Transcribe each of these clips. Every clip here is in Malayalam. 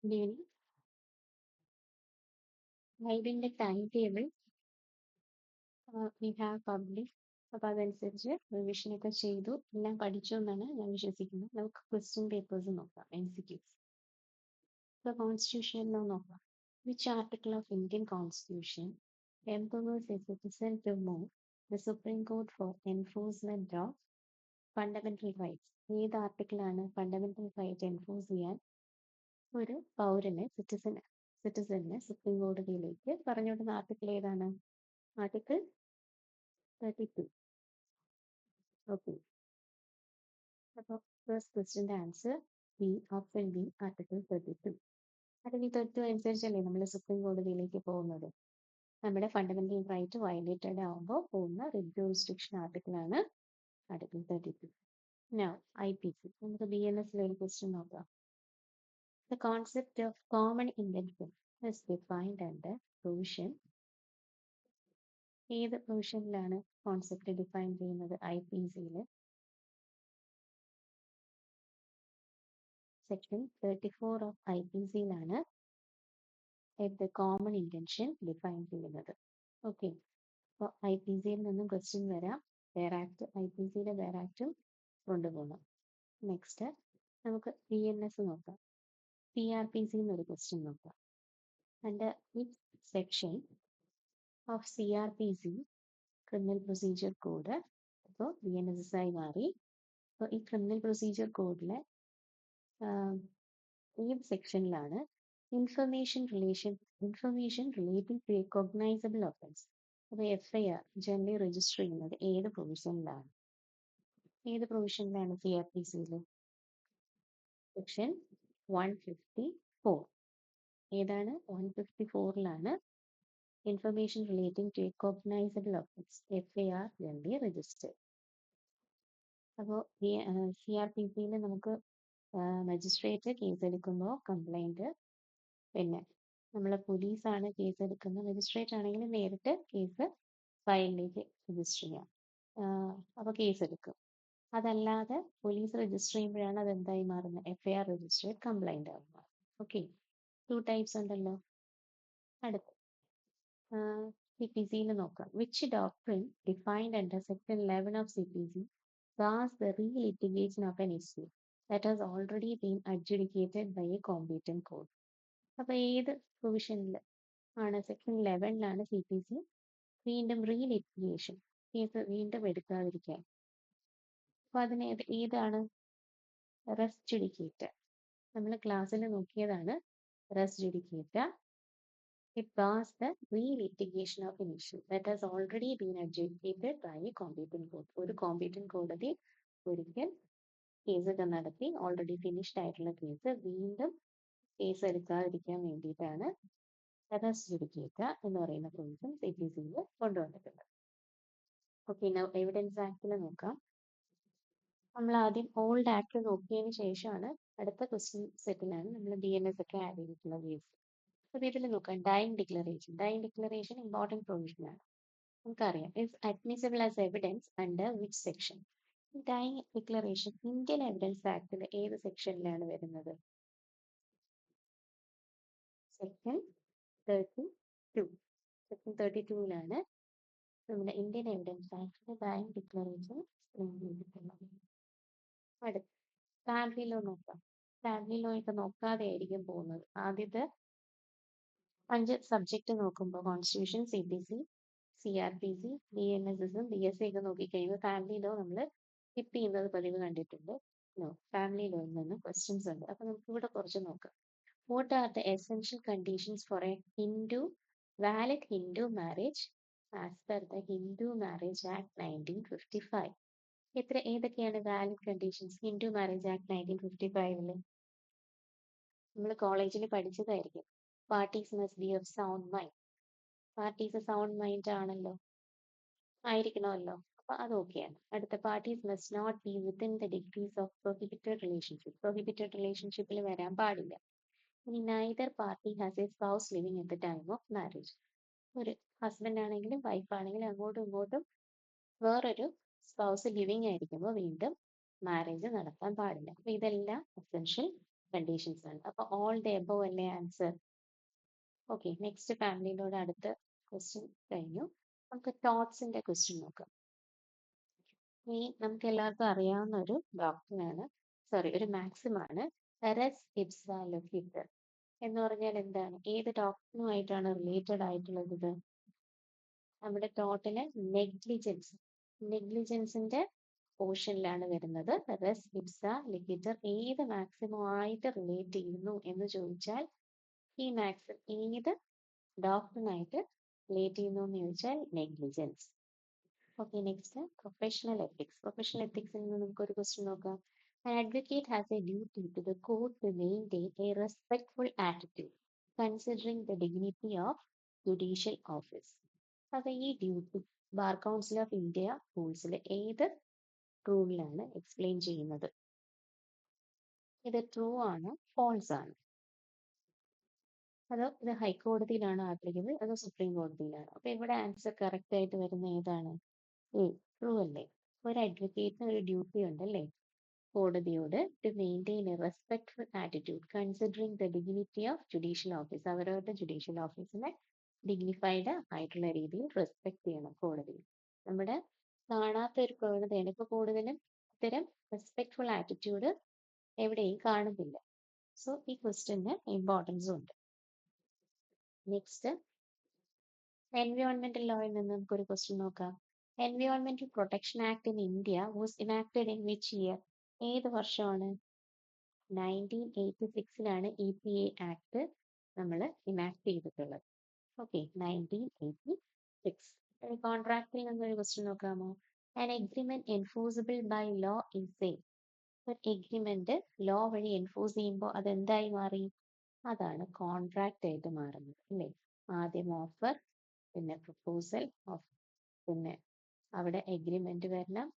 Good evening. Guiding timetable we have published. അപ്പോൾ അതനുസരിച്ച് റിവിഷനൊക്കെ ചെയ്തു എല്ലാം പഠിച്ചു എന്നാണ് ഞാൻ വിശ്വസിക്കുന്നത്. നമുക്ക് ക്വസ്റ്റ്യൻ പേപ്പേഴ്സ് നോക്കാം. MCQs. The Constitution law നോക്കാം. Which article of Indian Constitution empowers a citizen to move the Supreme Court for enforcement of fundamental rights? ഏത് ആർട്ടിക്കിളാണ് ഫണ്ടമെന്റൽ റൈറ്റ് എൻഫോഴ്സ് ചെയ്യാൻ ഒരു പൗരനെ സിറ്റിസനെ സുപ്രീം കോടതിയിലേക്ക് പറഞ്ഞു വിടുന്ന ആർട്ടിക്കിൾ ഏതാണ്? ആർട്ടിക്കിൾ 32. ഓക്കെ, അപ്പോൾ ഫസ്റ്റ് ക്വസ്റ്റിൻ്റെ answer B, option B, article 32. Article 32 അനുസരിച്ചല്ലേ നമ്മൾ സുപ്രീം കോടതിയിലേക്ക് പോകുന്നത്. നമ്മുടെ ഫണ്ടമെന്റൽ റൈറ്റ് വയലേറ്റഡ് ആകുമ്പോൾ പോകുന്ന ജൂറിസ്ഡിക്ഷൻ ആർട്ടിക്കിളാണ് ആർട്ടിക്കിൾ 32. Now IPC. നമുക്ക് BNS ലെവൽ ക്വസ്റ്റ്യൻ നോക്കാം. The concept of common invention is defined under provision. ഏത് പ്രൊവിഷനിലാണ് കോൺസെപ്റ്റ് ഡിഫൈൻ ചെയ്യുന്നത്? IPCയിൽ സെക്ഷൻ 34 ഓഫ് IPCയിലാണ് the common intention ഡിഫൈൻ ചെയ്യുന്നത്. ഓക്കെ, അപ്പോൾ IPCയിൽ നിന്നും ക്വസ്റ്റ്യൻ വരാം. വേർ ആക്ട്, IPCയിലെ വേർ ആക്ടും കൊണ്ടുപോകണം. നെക്സ്റ്റ് നമുക്ക് BNS നോക്കാം. CRPC എന്നൊരു ക്വസ്റ്റ്യൻ നോക്കാം. Under which section of CRPC criminal procedure code, അപ്പോൾ BNSS ആയി മാറി. അപ്പോൾ ഈ ക്രിമിനൽ പ്രൊസീജിയർ കോഡിലെ ഏത് സെക്ഷനിലാണ് information relating to a cognizable offence, അപ്പോൾ FIR ജനറലി രജിസ്റ്റർ ചെയ്യുന്നത് ഏത് പ്രൊവിഷനിലാണ്? CRPCയിൽ സെക്ഷൻ 154. ഏതാണ്? 154ലാണ് information relating to a cognizable offence FIR generally register. അപ്പോൾ ഈ CRPCയിൽ നമുക്ക് മജിസ്ട്രേറ്റ് കേസ് എടുക്കുമ്പോൾ കംപ്ലൈൻറ്റ്, പിന്നെ നമ്മൾ പോലീസാണ് കേസ് എടുക്കുന്നത്. മജിസ്ട്രേറ്റ് ആണെങ്കിൽ നേരിട്ട് കേസ് ഫയലിലേക്ക് രജിസ്റ്റർ ചെയ്യാം, അപ്പോൾ കേസ് എടുക്കും. അതല്ലാതെ പോലീസ് രജിസ്റ്റർ ചെയ്യുമ്പോഴാണ് അത് എന്തായി മാറുന്നത്? FIR രജിസ്റ്റേർഡ് കംപ്ലൈൻ്റ് ആയി മാറും. ഓക്കെ, 2 ടൈപ്സ് ഉണ്ടല്ലോ. അടുത്ത് CPCയിൽ നോക്കാം. Which doctrine defined under section 11 of CPC bars the re-litigation of an issue that has already been adjudicated by a competent court? അപ്പോൾ ഏത് പ്രൊവിഷനിൽ ആണ്? സെക്ഷൻ 11ലാണ് CPC വീണ്ടും റീലിറ്റിഗേഷൻ കേസ് വീണ്ടും എടുക്കാതിരിക്കാൻ. അപ്പോൾ അതിന് ഏതാണ്? റെസ് ജുഡിക്കേറ്റ. നമ്മൾ ക്ലാസ്സിൽ നോക്കിയതാണ് റെസ് ജുഡിക്കേറ്റ. It bars the re-litigation of an issue that has already been adjudicated by a competent court. ഒരു കോമ്പീറ്റന്റ് കോടതി ഒരിക്കൽ കേസൊക്കെ നടത്തി ഓൾറെഡി ഫിനിഷ്ഡ് ആയിട്ടുള്ള കേസ് വീണ്ടും കേസ് എടുക്കാതിരിക്കാൻ വേണ്ടിയിട്ടാണ് റെസ് ജുഡിക്കേറ്റ എന്ന് പറയുന്ന പ്രൊവിഷൻ CPCയിൽ കൊണ്ടുവന്നിട്ടുണ്ട്. ഓക്കെ, എവിഡൻസ് ആക്ടിൽ നോക്കാം. നമ്മൾ ആദ്യം ഓൾഡ് ആക്ട് നോക്കിയതിന് ശേഷമാണ് അടുത്ത ക്വസ്റ്റ്യൻ സെറ്റിലാണ് നമ്മൾ BNS ഒക്കെ ആഡ് ചെയ്തിട്ടുള്ള കേസ്. അപ്പോൾ ഇതിൽ നോക്കാം. ഡൈയിങ് ഡിക്ലറേഷൻ ഇമ്പോർട്ടൻറ്റ് പ്രൊവിഷനാണ്. നമുക്കറിയാം is admissible as evidence under which section? Dying declaration Indian evidence ആക്ടിൽ ഏത് സെക്ഷനിലാണ് വരുന്നത്? സെക്ഷൻ 32. സെക്ഷൻ 32ലാണ് നമ്മുടെ ഇന്ത്യൻ എവിഡൻസ് ആക്ടിൽ ഡൈയിങ് ഡിക്ലറേഷൻ ചെയ്തിട്ടുള്ളത്. അടുത്ത് ഫാമിലി ലോ നോക്കാം. ഫാമിലി ലോ ഒക്കെ നോക്കാതെ ആയിരിക്കും പോകുന്നത്. ആദ്യത്തെ 5 സബ്ജക്റ്റ് നോക്കുമ്പോൾ constitution, CPC, CRPC, BNSS, BSC ഒക്കെ നോക്കിക്കഴിയുമ്പോൾ ഫാമിലി ലോ നമ്മൾ സ്കിപ്പ് ചെയ്യുന്നത് പതിവ് കണ്ടിട്ടുണ്ട്. ഫാമിലി ലോയിൽ നിന്ന് ക്വസ്റ്റ്യൻസ് ഉണ്ട്. അപ്പോൾ നമുക്ക് ഇവിടെ കുറച്ച് നോക്കാം. What are the essential conditions for a valid Hindu marriage as per the Hindu marriage act 1955? ഏതൊക്കെയാണ് valid conditions Hindu marriage act 1955? നമ്മൾ കോളേജിൽ പഠിച്ചതായിരിക്കും. Parties must be of sound mind. Parties sound mind ആണല്ലോ, ആയിരിക്കണമല്ലോ. അപ്പൊ അത് ഓക്കെയാണ്. അടുത്ത parties must not be within the degrees of prohibited relationship. Prohibited റിലേഷൻഷിപ്പിൽ വരാൻ പാടില്ല. ഇനി neither party has a spouse living at the time of marriage. ഒരു ഹസ്ബൻഡ് ആണെങ്കിലും വൈഫ് ആണെങ്കിലും അങ്ങോട്ടും ഇങ്ങോട്ടും വേറൊരു സ്പൗസ് ലിവിങ് ആയിരിക്കുമ്പോൾ വീണ്ടും മാരേജ് നടത്താൻ പാടില്ല. അപ്പൊ ഇതെല്ലാം എസെൻഷ്യൽ കണ്ടീഷൻസ് ആണ്. അപ്പൊ ഓൾ ദ എബവ് അല്ലേ ആൻസർ. ഓക്കെ, നെക്സ്റ്റ് ഫാമിലിയിലൂടെ അടുത്ത ക്വസ്റ്റ്യൻ കഴിഞ്ഞു. നമുക്ക് തോട്ട്സിന്റെ ക്വസ്റ്റ്യൻ നോക്കാം. ഈ നമുക്ക് എല്ലാവർക്കും അറിയാവുന്ന ഒരു ഡോക്ടറാണ്, സോറി ഒരു മാക്സിമാണ്, റെസ് ഇപ്സ ലോക്വിറ്റർ എന്ന് പറഞ്ഞാൽ എന്താണ്, ഏത് ഡോക്ടറുമായിട്ടാണ് റിലേറ്റഡ് ആയിട്ടുള്ളത് ഇത്? നമ്മുടെ ടോട്ടല് നെഗ്ലിജൻസിന്റെ പോർഷനിലാണ് വരുന്നത്. റെസ് ഇപ്സ ലിക്വിറ്റർ ഏത് മാക്സിമം ആയിട്ട് റിലേറ്റ് ചെയ്യുന്നു എന്ന് ചോദിച്ചാൽ ഈ മാക്സിം ഏത് ഡോക്ടറിനായിട്ട് റിലേറ്റ് ചെയ്യുന്നു എന്ന് ചോദിച്ചാൽ negligence. Okay, next professional ethics. Professional എത്തിക്സിൽ നിന്ന് നമുക്ക് ഒരു ക്വസ്റ്റ്യൻ നോക്കാം. An advocate has a duty to the court to maintain a respectful attitude considering the dignity of judicial office. അപ്പൊ ഈ duty bar council of India റൂൾസിൽ ഏത് റൂളിലാണ് എക്സ്പ്ലെയിൻ ചെയ്യുന്നത്? ഇത് ട്രൂ ആണ്, ഫോൾസ് ആണ്? അതോ ഇത് ഹൈക്കോടതിയിലാണ് ആപ്ലിക്കബിൾ, അതോ സുപ്രീം കോടതിയിലാണ്? അപ്പൊ ഇവിടെ ആൻസർ കറക്റ്റ് ആയിട്ട് വരുന്ന ഏതാണ്? ട്രൂ അല്ലേ? ഒരു അഡ്വക്കേറ്റിന് ഒരു ഡ്യൂട്ടി ഉണ്ടല്ലേ കോടതിയോട്, to maintain a respectful attitude considering the dignity of judicial office. അവരവരുടെ ജുഡീഷ്യൽ ഓഫീസിനെ ഡിഗ്നിഫൈഡ് ആയിട്ടുള്ള രീതിയിൽ റെസ്പെക്ട് ചെയ്യണം കോടതി. നമ്മുടെ കാണാത്ത ഒരു പ്രവണതയാണ് ഇപ്പൊ കൂടുതലും ഇത്തരം റെസ്പെക്ട്ഫുൾ ആറ്റിറ്റ്യൂഡ് എവിടെയും കാണുന്നില്ല. സോ ഈ ക്വസ്റ്റ്യന് ഇമ്പോർട്ടൻസും ഉണ്ട്. നെക്സ്റ്റ് എൻവയോൺമെന്റൽ ലോയിൽ നിന്ന് നമുക്കൊരു ക്വസ്റ്റ്യൻ നോക്കാം. എൻവയോൺമെന്റൽ protection act in India was enacted in which year? ഏത് വർഷമാണ്? 1986ലാണ് EPA ആക്ട് നമ്മൾ ഇനാക്ട് ചെയ്തിട്ടുള്ളത്. ഓക്കെ, 1986. കോൺട്രാക്റ്റിൽ നിന്നൊരു ക്വസ്റ്റ്യൻ നോക്കാമോ? An agreement enforceable by law is a. ഒരു എഗ്രിമെന്റ് ലോ വഴി എൻഫോഴ്സ് ചെയ്യുമ്പോൾ അതെന്തായി മാറി? അതാണ് കോൺട്രാക്റ്റ് ആയിട്ട് മാറുന്നത് അല്ലേ? ആദ്യം ഓഫർ, പിന്നെ പ്രപ്പോസൽ, പിന്നെ അവിടെ എഗ്രിമെന്റ് വരണം,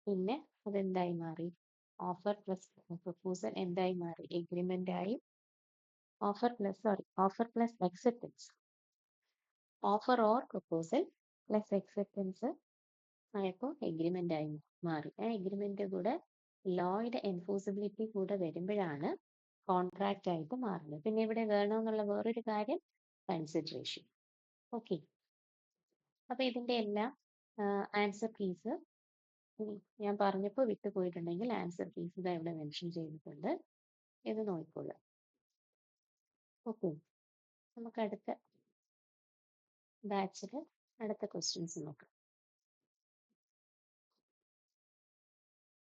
പിന്നെ അതെന്തായി മാറി? ഓഫർ പ്ലസ് പ്രപ്പോസൽ എന്തായി മാറി? എഗ്രിമെന്റ് ആയി. Offer plus acceptance, offer or proposal plus acceptance ആയപ്പോൾ എഗ്രിമെന്റ് ആയി മാറി. ആ എഗ്രിമെന്റ് കൂടെ ലോയുടെ എൻഫോഴ്സിബിലിറ്റി കൂടെ വരുമ്പോഴാണ് കോൺട്രാക്റ്റ് ആയിട്ട് മാറുന്നത്. പിന്നെ ഇവിടെ വേണമെന്നുള്ള വേറൊരു കാര്യം കൺസിഡറേഷൻ. ഓക്കെ, അപ്പൊ ഇതിന്റെ എല്ലാം ആൻസർ കീസ് ഞാൻ പറഞ്ഞപ്പോൾ വിട്ടുപോയിട്ടുണ്ടെങ്കിൽ ആൻസർ കീസ് ഇതാ ഇവിടെ മെൻഷൻ ചെയ്തിട്ടുണ്ട്, ഇത് നോക്കിക്കോളൂ. ഓക്കെ, നമുക്ക് അടുത്ത ബാച്ചിൽ അടുത്ത ക്വസ്റ്റ്യൻസ് നോക്കാം.